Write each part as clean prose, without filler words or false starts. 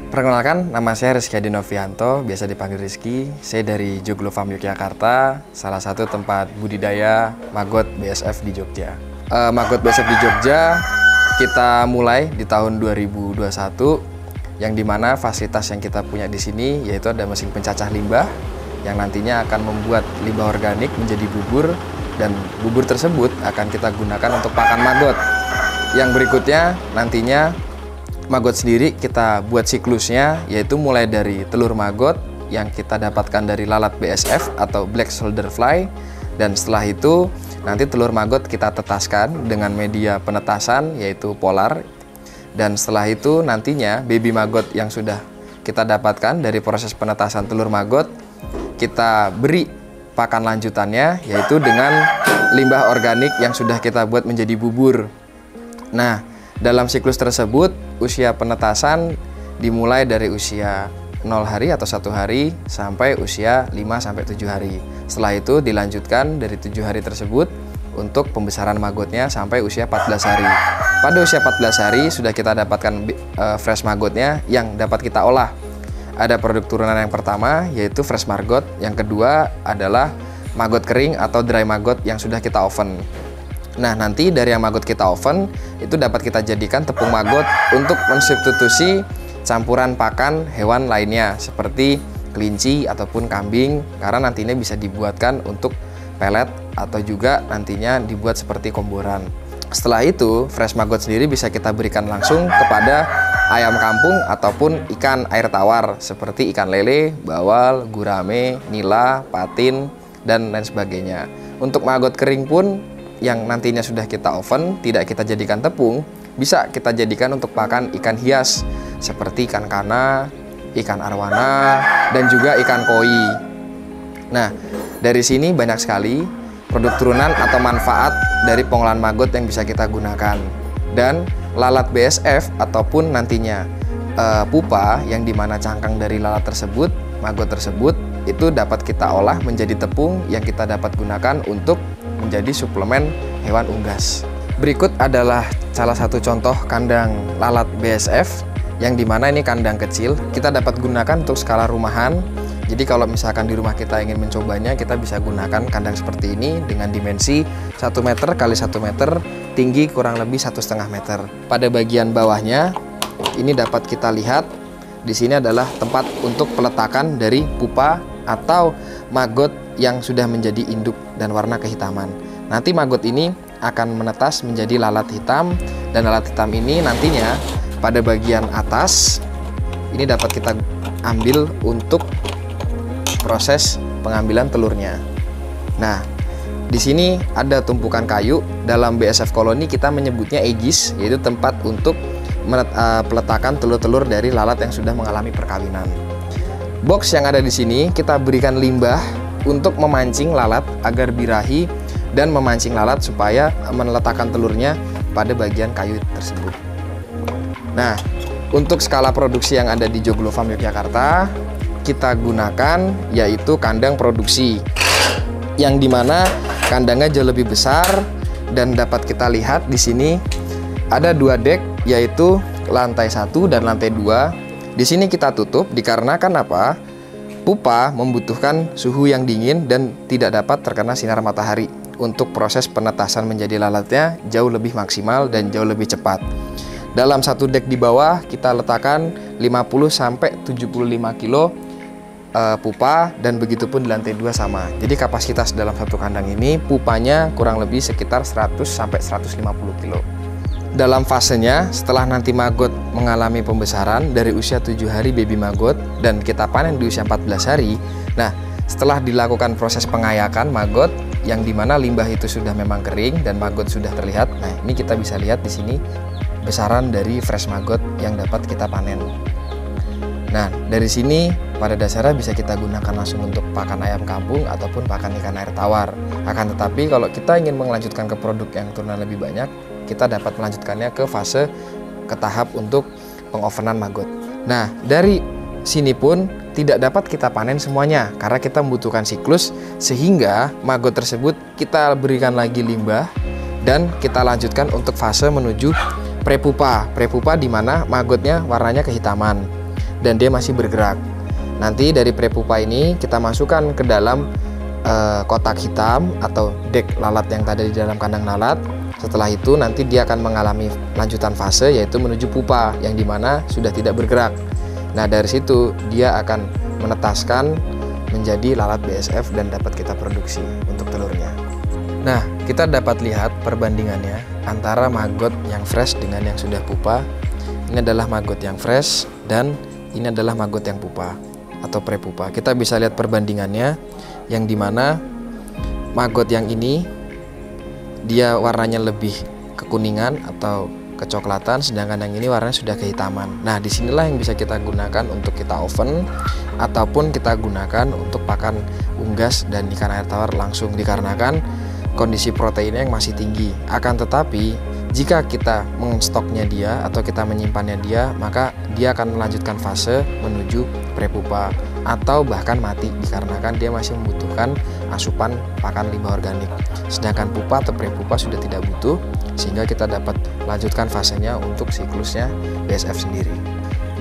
Perkenalkan, nama saya Rizky Adi Novianto, biasa dipanggil Rizky. Saya dari Joglo Farm Yogyakarta, salah satu tempat budidaya maggot BSF di Jogja. Maggot BSF di Jogja kita mulai di tahun 2021, yang dimana fasilitas yang kita punya di sini yaitu ada mesin pencacah limbah yang nantinya akan membuat limbah organik menjadi bubur, dan bubur tersebut akan kita gunakan untuk pakan maggot. Yang berikutnya nantinya maggot sendiri kita buat siklusnya, yaitu mulai dari telur maggot yang kita dapatkan dari lalat BSF atau Black Soldier Fly, dan setelah itu nanti telur maggot kita tetaskan dengan media penetasan yaitu polar, dan setelah itu nantinya baby maggot yang sudah kita dapatkan dari proses penetasan telur maggot kita beri pakan lanjutannya, yaitu dengan limbah organik yang sudah kita buat menjadi bubur. Nah, dalam siklus tersebut usia penetasan dimulai dari usia 0 hari atau 1 hari sampai usia 5-7 hari. Setelah itu dilanjutkan dari 7 hari tersebut untuk pembesaran maggotnya sampai usia 14 hari. Pada usia 14 hari sudah kita dapatkan fresh maggotnya yang dapat kita olah. Ada produk turunan yang pertama yaitu fresh maggot, yang kedua adalah maggot kering atau dry maggot yang sudah kita oven. Nah, nanti dari yang maggot kita oven itu dapat kita jadikan tepung maggot untuk mensubstitusi campuran pakan hewan lainnya seperti kelinci ataupun kambing, karena nantinya bisa dibuatkan untuk pelet atau juga nantinya dibuat seperti komboran. Setelah itu, fresh maggot sendiri bisa kita berikan langsung kepada ayam kampung ataupun ikan air tawar seperti ikan lele, bawal, gurame, nila, patin, dan lain sebagainya. Untuk maggot kering pun yang nantinya sudah kita oven, tidak kita jadikan tepung, bisa kita jadikan untuk pakan ikan hias seperti ikan kana, ikan arwana, dan juga ikan koi. Nah, dari sini banyak sekali produk turunan atau manfaat dari pengolahan maggot yang bisa kita gunakan. Dan lalat BSF ataupun nantinya pupa yang dimana cangkang dari lalat tersebut, maggot tersebut, itu dapat kita olah menjadi tepung yang kita dapat gunakan untuk menjadi suplemen hewan unggas. Berikut adalah salah satu contoh kandang lalat BSF yang dimana ini kandang kecil, kita dapat gunakan untuk skala rumahan. Jadi kalau misalkan di rumah kita ingin mencobanya, kita bisa gunakan kandang seperti ini dengan dimensi 1 meter x 1 meter, tinggi kurang lebih 1,5 meter. Pada bagian bawahnya ini dapat kita lihat di sini adalah tempat untuk peletakan dari pupa atau maggot yang sudah menjadi induk dan warna kehitaman. Nanti maggot ini akan menetas menjadi lalat hitam, dan lalat hitam ini nantinya pada bagian atas ini dapat kita ambil untuk proses pengambilan telurnya. Nah, di sini ada tumpukan kayu. Dalam BSF koloni kita menyebutnya aegis, yaitu tempat untuk peletakan telur-telur dari lalat yang sudah mengalami perkawinan. Box yang ada di sini kita berikan limbah untuk memancing lalat agar birahi dan memancing lalat supaya meletakkan telurnya pada bagian kayu tersebut. Nah, untuk skala produksi yang ada di Joglo Farm Yogyakarta kita gunakan yaitu kandang produksi, yang dimana kandangnya jauh lebih besar, dan dapat kita lihat di sini ada 2 dek yaitu lantai 1 dan lantai 2. Di sini kita tutup dikarenakan apa? Pupa membutuhkan suhu yang dingin dan tidak dapat terkena sinar matahari. Untuk proses penetasan menjadi lalatnya jauh lebih maksimal dan jauh lebih cepat. Dalam satu dek di bawah kita letakkan 50-75 kilo pupa, dan begitu pun di lantai 2 sama. Jadi kapasitas dalam satu kandang ini pupanya kurang lebih sekitar 100-150 kilo. Dalam fasenya setelah nanti maggot mengalami pembesaran dari usia 7 hari baby maggot dan kita panen di usia 14 hari. Nah, setelah dilakukan proses pengayakan maggot yang dimana limbah itu sudah memang kering dan maggot sudah terlihat. Nah, ini kita bisa lihat di sini besaran dari fresh maggot yang dapat kita panen. Nah, dari sini pada dasarnya bisa kita gunakan langsung untuk pakan ayam kampung ataupun pakan ikan air tawar. Akan tetapi kalau kita ingin melanjutkan ke produk yang turunan lebih banyak, kita dapat melanjutkannya ke tahap untuk pengovenan maggot. Nah, dari sini pun tidak dapat kita panen semuanya karena kita membutuhkan siklus, sehingga maggot tersebut kita berikan lagi limbah dan kita lanjutkan untuk fase menuju prepupa. Prepupa di mana maggotnya warnanya kehitaman. dan dia masih bergerak. Nanti dari prepupa ini kita masukkan ke dalam kotak hitam atau dek lalat yang tadi di dalam kandang lalat. Setelah itu nanti dia akan mengalami lanjutan fase, yaitu menuju pupa yang dimana sudah tidak bergerak. Nah, dari situ dia akan menetaskan menjadi lalat BSF dan dapat kita produksi untuk telurnya. Nah, kita dapat lihat perbandingannya antara maggot yang fresh dengan yang sudah pupa. Ini adalah maggot yang fresh dan ini adalah maggot yang pupa atau prepupa. Kita bisa lihat perbandingannya yang dimana maggot yang ini dia warnanya lebih kekuningan atau kecoklatan, sedangkan yang ini warnanya sudah kehitaman. Nah, disinilah yang bisa kita gunakan untuk kita oven ataupun kita gunakan untuk pakan unggas dan ikan air tawar langsung, dikarenakan kondisi proteinnya yang masih tinggi. Akan tetapi jika kita mengstoknya dia atau kita menyimpannya dia, maka dia akan melanjutkan fase menuju prepupa atau bahkan mati, dikarenakan dia masih membutuhkan asupan pakan limbah organik. Sedangkan pupa atau prepupa sudah tidak butuh, sehingga kita dapat lanjutkan fasenya untuk siklusnya BSF sendiri.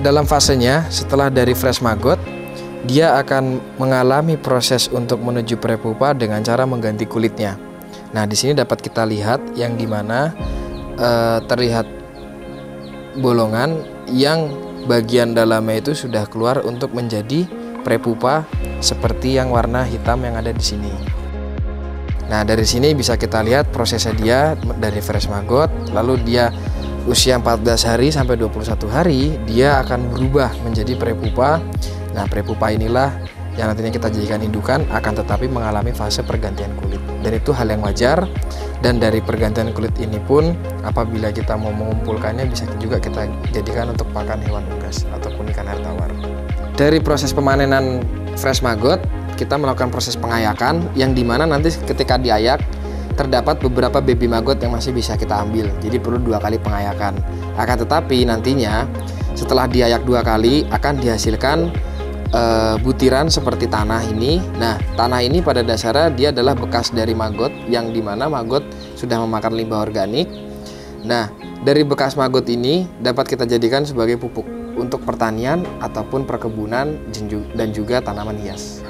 Dalam fasenya, setelah dari fresh maggot, dia akan mengalami proses untuk menuju prepupa dengan cara mengganti kulitnya. Nah, di sini dapat kita lihat yang dimana terlihat bolongan yang bagian dalamnya itu sudah keluar untuk menjadi prepupa seperti yang warna hitam yang ada di sini. Nah, dari sini bisa kita lihat prosesnya dia dari fresh maggot, lalu dia usia 14 hari sampai 21 hari dia akan berubah menjadi prepupa. Nah, prepupa inilah yang nantinya kita jadikan indukan, akan tetapi mengalami fase pergantian kulit. Dan itu hal yang wajar, dan dari pergantian kulit ini pun apabila kita mau mengumpulkannya bisa juga kita jadikan untuk pakan hewan unggas ataupun ikan air tawar. Dari proses pemanenan fresh maggot, kita melakukan proses pengayakan yang dimana nanti ketika diayak terdapat beberapa baby maggot yang masih bisa kita ambil, jadi perlu 2 kali pengayakan. Akan tetapi nantinya setelah diayak 2 kali akan dihasilkan butiran seperti tanah ini. Nah, tanah ini pada dasarnya dia adalah bekas dari maggot yang dimana maggot sudah memakan limbah organik. Nah, dari bekas maggot ini dapat kita jadikan sebagai pupuk untuk pertanian ataupun perkebunan dan juga tanaman hias.